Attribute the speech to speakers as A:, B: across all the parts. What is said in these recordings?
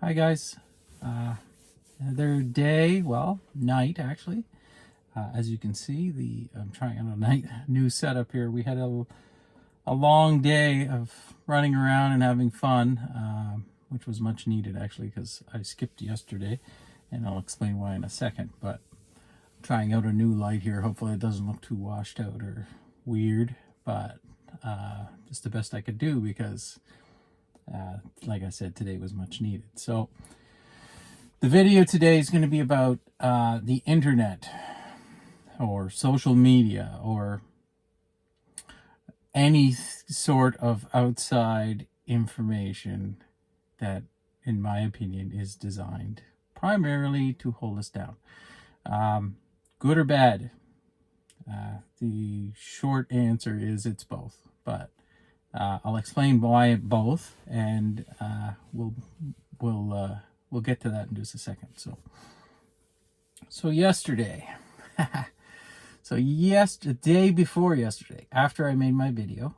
A: Hi guys. Another day, well, night actually. As you can see, I'm trying on a new setup here. We had a long day of running around and having fun, which was much needed actually because I skipped yesterday, and I'll explain why in a second. But I'm trying out a new light here. Hopefully it doesn't look too washed out or weird, but just the best I could do because like I said, today was much needed. So the video today is going to be about the internet or social media or any sort of outside information that, in my opinion, is designed primarily to hold us down. Good or bad? The short answer is it's both, but I'll explain why both, and we'll get to that in just a second. So yesterday, the day before yesterday, after I made my video,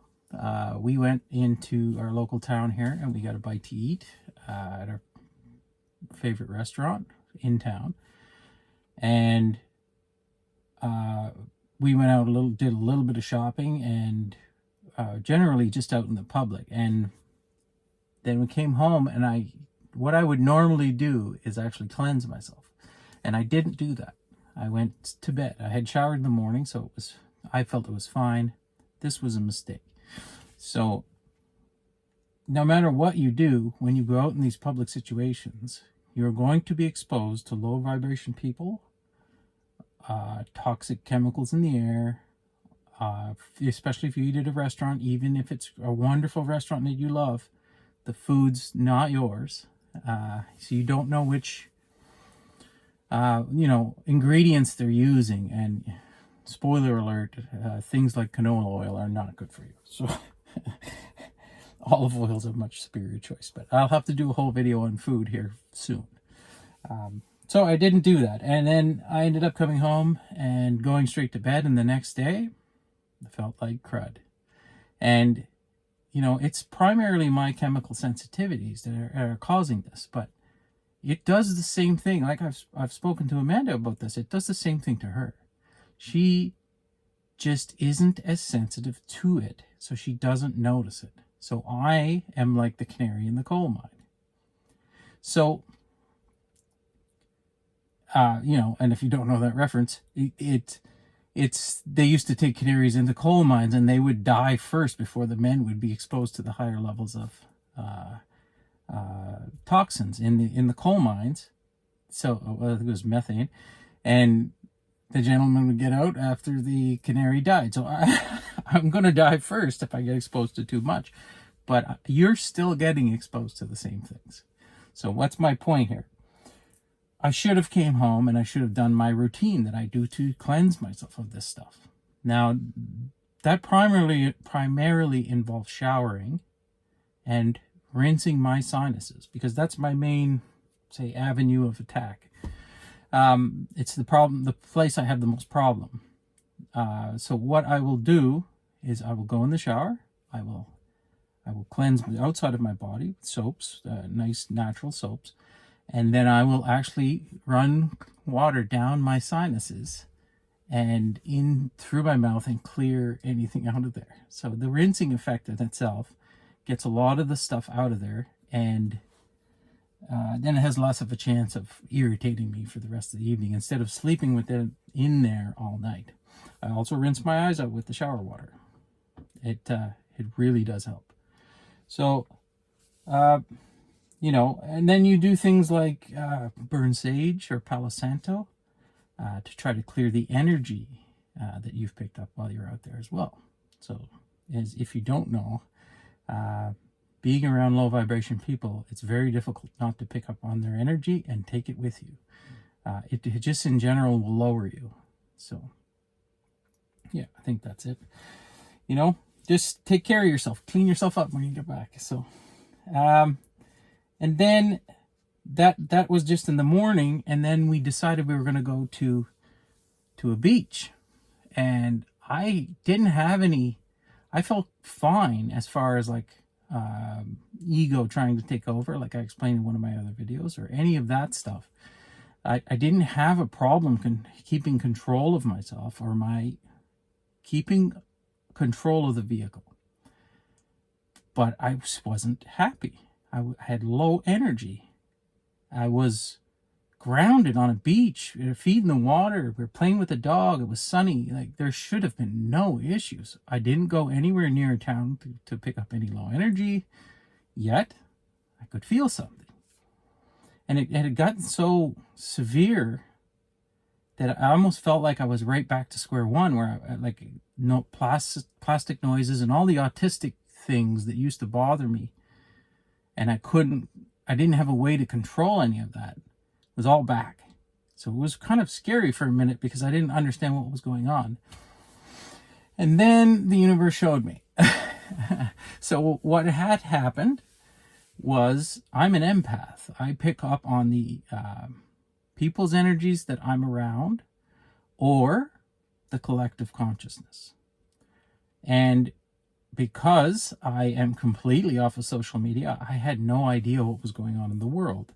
A: we went into our local town here and we got a bite to eat at our favorite restaurant in town, and we went out did a little bit of shopping, and generally just out in the public. And then we came home, and what I would normally do is actually cleanse myself, and I didn't do that. I went to bed. I had showered in the morning, so I felt it was fine. This was a mistake. So no matter what you do, when you go out in these public situations, you're going to be exposed to low vibration people, toxic chemicals in the air, especially if you eat at a restaurant. Even if it's a wonderful restaurant that you love, the food's not yours, so you don't know which ingredients they're using. And spoiler alert, things like canola oil are not good for you. So olive oil is a much superior choice, but I'll have to do a whole video on food here soon. So I didn't do that, and then I ended up coming home and going straight to bed, and the next day I felt like crud. And it's primarily my chemical sensitivities that are causing this, but it does the same thing. Like I've spoken to Amanda about this. It does the same thing to her. She just isn't as sensitive to it, so she doesn't notice it. So I am like the canary in the coal mine. So, and if you don't know that reference, it's they used to take canaries into coal mines, and they would die first before the men would be exposed to the higher levels of toxins in the coal mines. So I think it was methane, and the gentleman would get out after the canary died. So I'm going to die first if I get exposed to too much, but you're still getting exposed to the same things. So what's my point here? I should have came home and I should have done my routine that I do to cleanse myself of this stuff. Now, that primarily involves showering and rinsing my sinuses, because that's my main, say, avenue of attack. It's the place I have the most problem. So what I will do is I will go in the shower. I will cleanse the outside of my body with soaps, nice natural soaps. And then I will actually run water down my sinuses and in through my mouth and clear anything out of there. So the rinsing effect in itself gets a lot of the stuff out of there, and then it has less of a chance of irritating me for the rest of the evening instead of sleeping with it in there all night. I also rinse my eyes out with the shower water. It really does help. So and then you do things like burn sage or Palo Santo to try to clear the energy that you've picked up while you're out there as well. So, as if you don't know, being around low vibration people, it's very difficult not to pick up on their energy and take it with you. It just in general will lower you. So, yeah, I think that's it. Just take care of yourself. Clean yourself up when you get back. So, and then that was just in the morning, and then we decided we were going to go to a beach, and I didn't have any. I felt fine as far as like ego trying to take over, like I explained in one of my other videos, or any of that stuff. I didn't have a problem keeping control of myself, or keeping control of the vehicle. But I wasn't happy. I had low energy. I was grounded on a beach, feeding the water. We were playing with the dog. It was sunny. Like, there should have been no issues. I didn't go anywhere near town to pick up any low energy, yet I could feel something. And it had gotten so severe that I almost felt like I was right back to square one, where no plastic noises and all the autistic things that used to bother me, and I didn't have a way to control any of that. It was all back. So it was kind of scary for a minute because I didn't understand what was going on. And then the universe showed me. So what had happened was, I'm an empath. I pick up on the people's energies that I'm around, or the collective consciousness. And because I am completely off of social media, I had no idea what was going on in the world.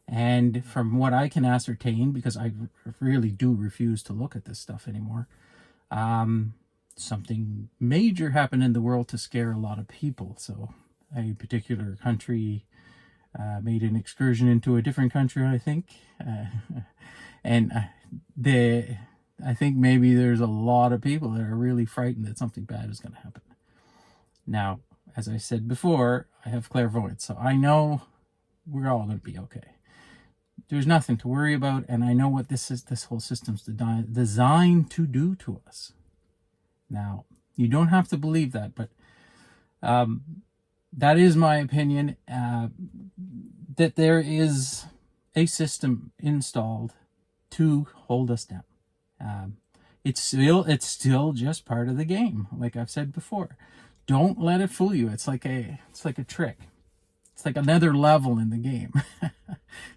A: And from what I can ascertain, because I really do refuse to look at this stuff anymore, something major happened in the world to scare a lot of people. So a particular country made an excursion into a different country, I think. And I think maybe there's a lot of people that are really frightened that something bad is going to happen. Now, as I said before, I have clairvoyance, so I know we're all going to be okay. There's nothing to worry about, and I know what this whole system's designed to do to us. Now, you don't have to believe that, but that is my opinion, that there is a system installed to hold us down. It's still just part of the game, like I've said before. Don't let it fool you. It's like a trick. It's like another level in the game.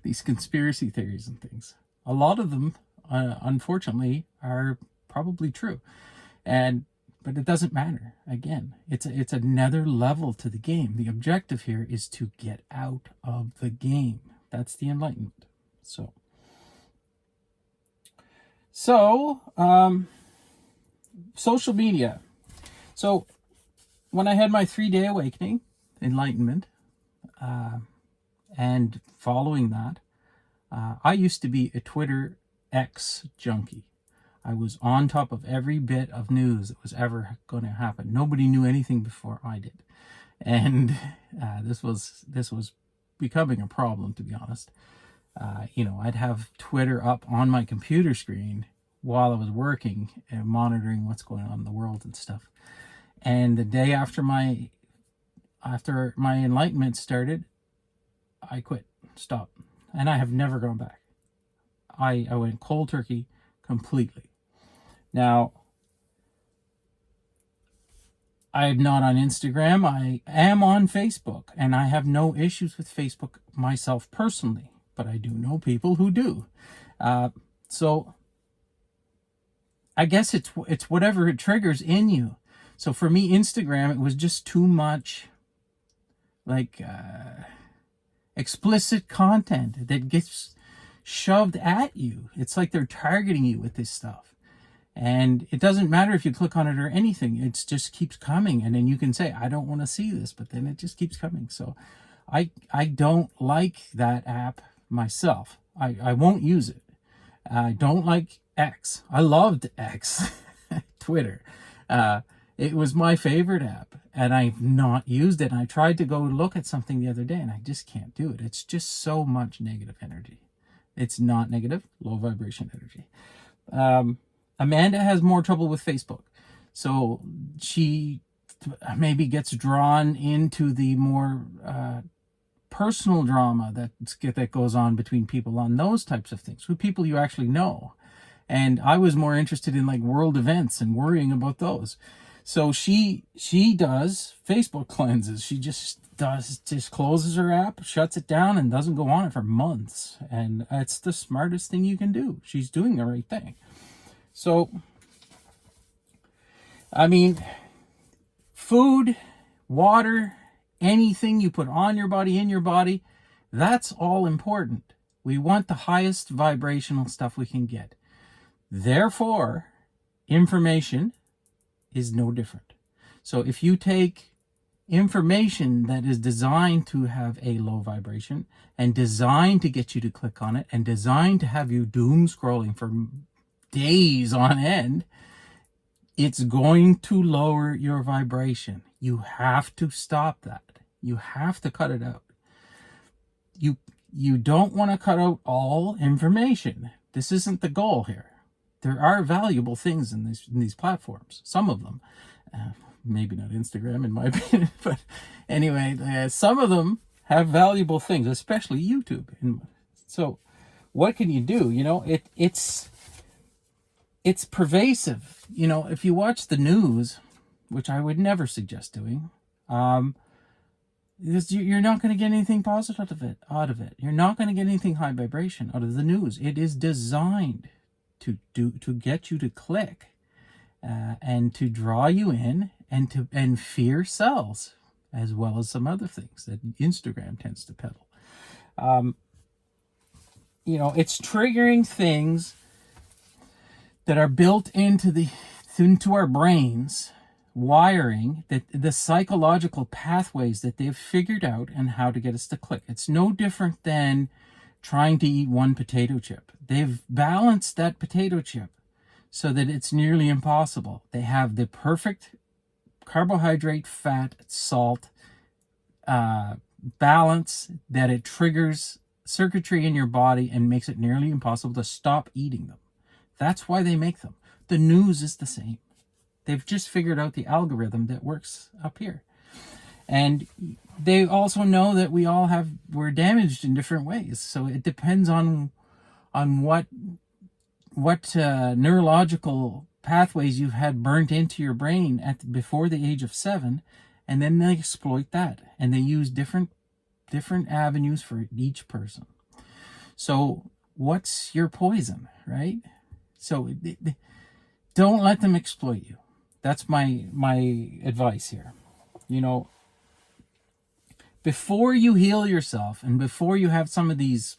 A: These conspiracy theories and things. A lot of them, unfortunately, are probably true. But it doesn't matter. Again, it's another level to the game. The objective here is to get out of the game. That's the enlightenment. So social media. So when I had my 3-day awakening, enlightenment, and following that, I used to be a Twitter X junkie. I was on top of every bit of news that was ever going to happen. Nobody knew anything before I did. And this was becoming a problem, to be honest. I'd have Twitter up on my computer screen while I was working and monitoring what's going on in the world and stuff. And the day after my enlightenment started, I quit, stopped, and I have never gone back. I went cold turkey completely. Now, I'm not on Instagram. I am on Facebook, and I have no issues with Facebook myself personally, but I do know people who do. So I guess it's whatever it triggers in you. So for me, Instagram, it was just too much explicit content that gets shoved at you. It's like they're targeting you with this stuff. And it doesn't matter if you click on it or anything. It just keeps coming. And then you can say, I don't want to see this, but then it just keeps coming. So I don't like that app myself. I won't use it. I don't like X. I loved X, Twitter. It was my favorite app, and I've not used it. And I tried to go look at something the other day, and I just can't do it. It's just so much negative energy. It's not negative, low vibration energy. Amanda has more trouble with Facebook. So she maybe gets drawn into the more personal drama that goes on between people on those types of things, with people you actually know. And I was more interested in like world events and worrying about those. So she does Facebook cleanses. She just closes her app, shuts it down, and doesn't go on it for months. And it's the smartest thing you can do. She's doing the right thing. So, I mean, food, water, anything you put on your body, in your body, that's all important. We want the highest vibrational stuff we can get. Therefore, information is no different. So if you take information that is designed to have a low vibration and designed to get you to click on it and designed to have you doom scrolling for days on end, it's going to lower your vibration. You have to stop that. You have to cut it out. You don't want to cut out all information. This isn't the goal here. There are valuable things in these platforms. Some of them, maybe not Instagram in my opinion, but anyway, some of them have valuable things, especially YouTube. So what can you do? You know, it's pervasive. You know, if you watch the news, which I would never suggest doing, you're not going to get anything positive out of it. You're not going to get anything high vibration out of the news. It is designed to get you to click, and to draw you in, and fear sells, as well as some other things that Instagram tends to peddle. You know, it's triggering things that are built into our brains, wiring, that the psychological pathways that they've figured out and how to get us to click. It's no different than trying to eat one potato chip. They've balanced that potato chip so that it's nearly impossible. They have the perfect carbohydrate, fat, salt balance that it triggers circuitry in your body and makes it nearly impossible to stop eating them. That's why they make them. The news is the same. They've just figured out the algorithm that works up here. And they also know that we're damaged in different ways. So it depends on what neurological pathways you've had burnt into your brain before the age of 7, and then they exploit that, and they use different avenues for each person. So what's your poison, right? So don't let them exploit you. That's my advice here. You know, before you heal yourself and before you have some of these,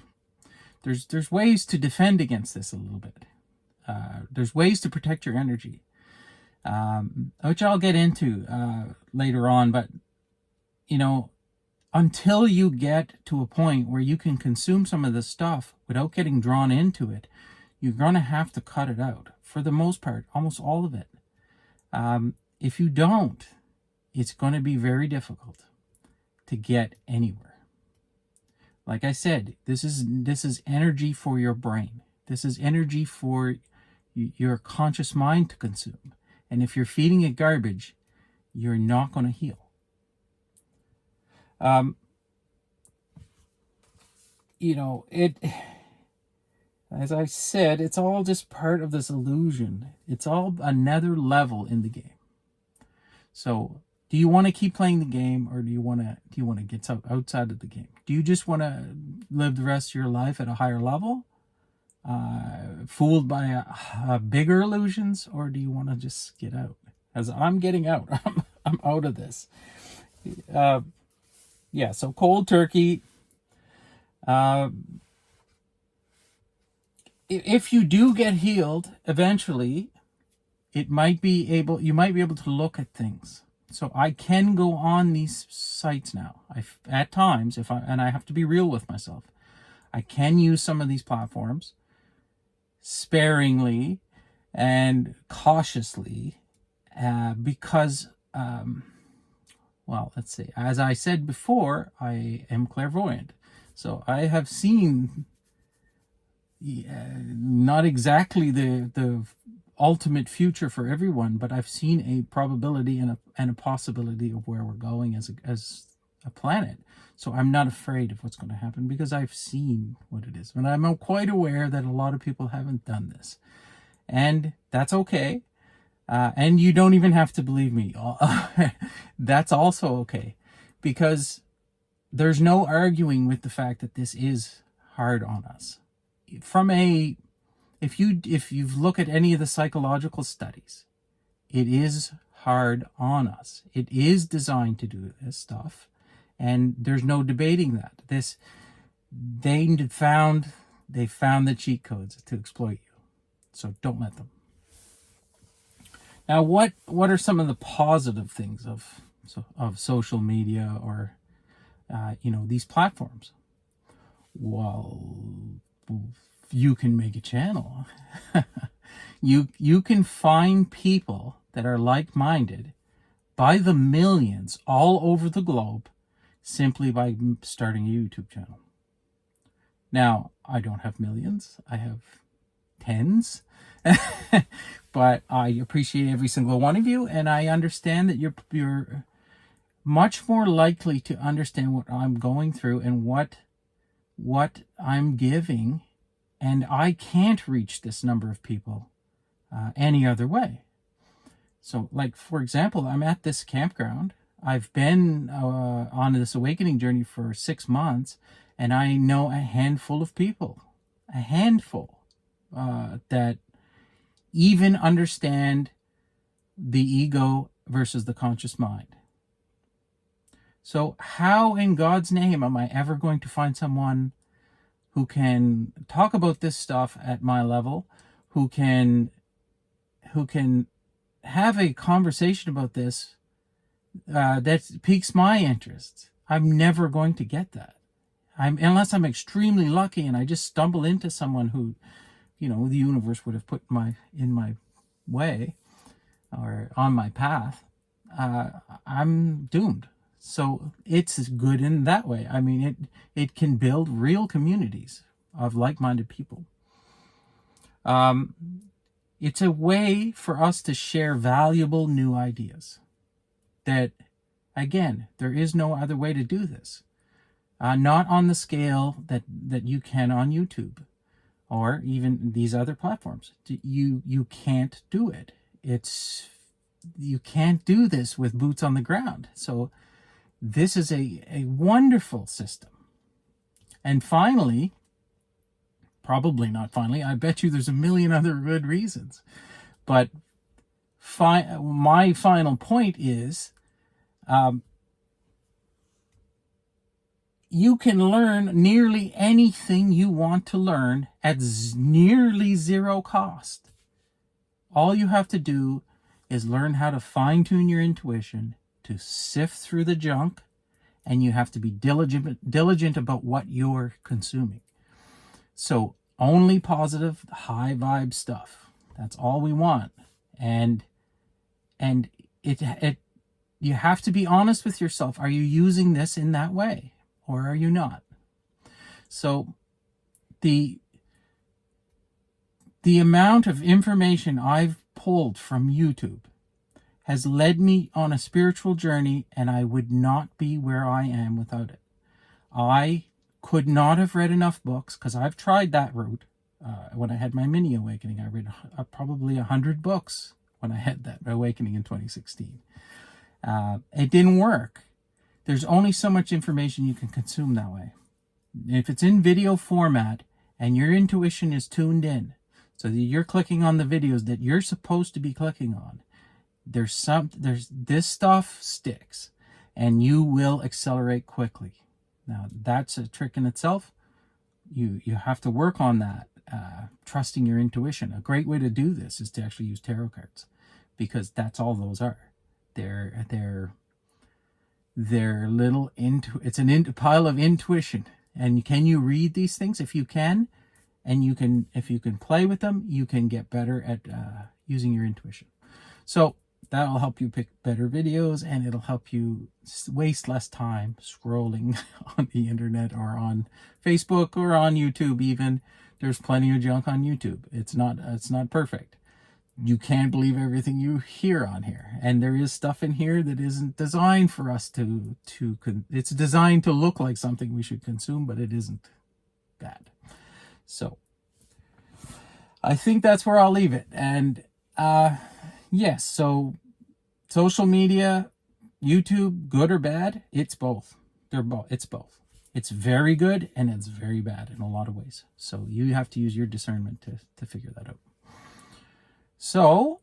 A: there's ways to defend against this a little bit. There's ways to protect your energy, which I'll get into later on. But, you know, until you get to a point where you can consume some of this stuff without getting drawn into it, you're going to have to cut it out. For the most part, almost all of it. If you don't, it's going to be very difficult to get anywhere. Like I said, this is energy for your brain. This is energy for your conscious mind to consume. And if you're feeding it garbage, you're not going to heal. You know, as I said, it's all just part of this illusion. It's all another level in the game. So, do you want to keep playing the game, or do you want to get outside of the game? Do you just want to live the rest of your life at a higher level, fooled by bigger illusions, or do you want to just get out? As I'm getting out, I'm out of this. Yeah. So cold turkey. If you do get healed eventually, you might be able to look at things. So I can go on these sites now. At times, and I have to be real with myself, I can use some of these platforms sparingly and cautiously, because, well, let's see. As I said before, I am clairvoyant, so I have seen. Not exactly the ultimate future for everyone, but I've seen a probability and a possibility of where we're going as a planet. So I'm not afraid of what's going to happen because I've seen what it is. And I'm quite aware that a lot of people haven't done this. And that's okay. And you don't even have to believe me. That's also okay. Because there's no arguing with the fact that this is hard on us. If you look at any of the psychological studies, it is hard on us. It is designed to do this stuff, And there's no debating that. They found the cheat codes to exploit you. So don't let them. Now, what are some of the positive things of social media or these platforms? Well, you can make a channel. you can find people that are like-minded by the millions all over the globe simply by starting a YouTube channel. Now, I don't have millions. I have tens. But I appreciate every single one of you, and I understand that you're much more likely to understand what I'm going through and what I'm giving, and I can't reach this number of people any other way. So, like, for example, I'm at this campground. I've been on this awakening journey for 6 months, and I know a handful of people, that even understand the ego versus the conscious mind. So how in God's name am I ever going to find someone who can talk about this stuff at my level, who can have a conversation about this that piques my interest? I'm never going to get that. Unless I'm extremely lucky and I just stumble into someone who, the universe would have put in my way or on my path, I'm doomed. So it's good in that way. I mean, it can build real communities of like-minded people. It's a way for us to share valuable new ideas. That, again, there is no other way to do this. Not on the scale that you can on YouTube or even these other platforms. You can't do it. You can't do this with boots on the ground. So this is a wonderful system. And finally, probably not finally, I bet you there's a million other good reasons. But my final point is, you can learn nearly anything you want to learn at nearly zero cost. All you have to do is learn how to fine-tune your intuition, to sift through the junk, and you have to be diligent about what you're consuming. So only positive, high vibe stuff. That's all we want. And you have to be honest with yourself. Are you using this in that way, or are you not? So the amount of information I've pulled from YouTube has led me on a spiritual journey, and I would not be where I am without it. I could not have read enough books, because I've tried that route. When I had my mini awakening, I read probably 100 books when I had that awakening in 2016. It didn't work. There's only so much information you can consume that way. If it's in video format and your intuition is tuned in, so that you're clicking on the videos that you're supposed to be clicking on, this stuff sticks, and you will accelerate quickly. Now, that's a trick in itself. You have to work on that, trusting your intuition. A great way to do this is to actually use tarot cards, because that's all those are. They're little it's a pile of intuition. And can you read these things? If you can, and if you can play with them, you can get better at using your intuition. So that'll help you pick better videos, and it'll help you waste less time scrolling on the internet or on Facebook or on YouTube even. There's plenty of junk on YouTube. It's not perfect. You can't believe everything you hear on here. And there is stuff in here that isn't designed for us it's designed to look like something we should consume, but it isn't that. So I think that's where I'll leave it. And yes, so social media, YouTube, good or bad, it's both. It's both. It's very good and it's very bad in a lot of ways. So you have to use your discernment to figure that out. So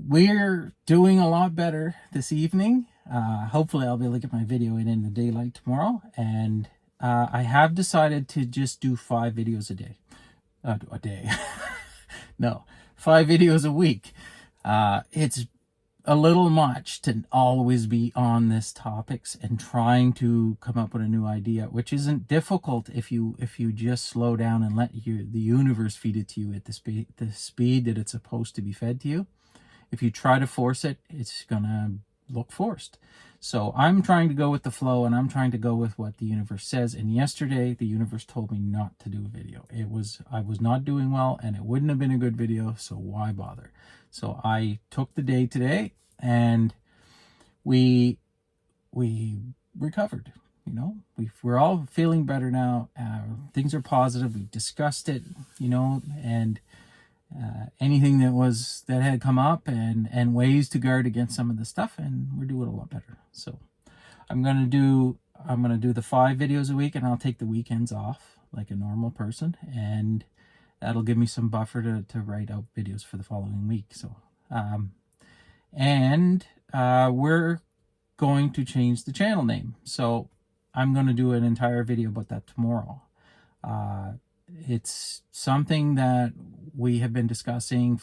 A: we're doing a lot better this evening. Hopefully I'll be able to get my video in the daylight tomorrow. And I have decided to just do 5 videos a day. No, 5 videos a week. It's a little much to always be on this topics and trying to come up with a new idea, which isn't difficult if you just slow down and let the universe feed it to you at the speed that it's supposed to be fed to you. If you try to force it, it's gonna look forced. So I'm trying to go with the flow, and I'm trying to go with what the universe says. And yesterday, the universe told me not to do a video. I was not doing well, and it wouldn't have been a good video, so why bother? So I took the day today, and we recovered. You know, we're all feeling better now. Things are positive. We discussed it, you know, and anything that had come up and ways to guard against some of the stuff, and we're doing a lot better. So I'm gonna do the 5 videos a week, and I'll take the weekends off like a normal person, and that'll give me some buffer to write out videos for the following week. So we're going to change the channel name, so I'm going to do an entire video about that tomorrow. It's something that we have been discussing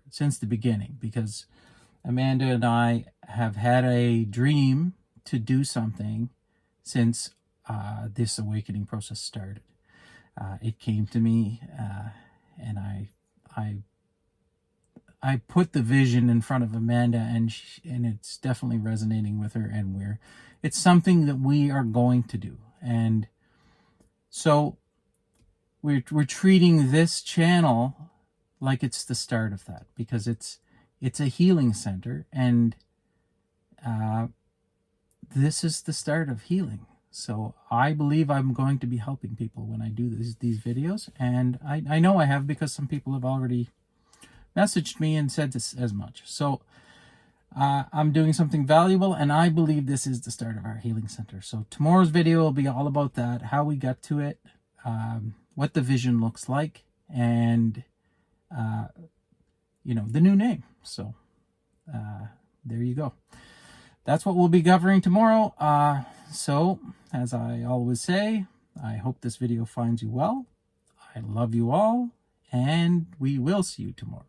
A: since the beginning, because Amanda and I have had a dream to do something since this awakening process started. It came to me, and I put the vision in front of Amanda, and it's definitely resonating with her, and it's something that we are going to do. And so we're treating this channel like it's the start of that, because it's a healing center, and this is the start of healing. So I believe I'm going to be helping people when I do these videos, and I know I have, because some people have already messaged me and said this as much. So I'm doing something valuable, and I believe this is the start of our healing center. So tomorrow's video will be all about that, how we got to it, what the vision looks like, and you know, the new name. So there you go. That's what we'll be covering tomorrow. So as I always say, I hope this video finds you well. I love you all, and we will see you tomorrow.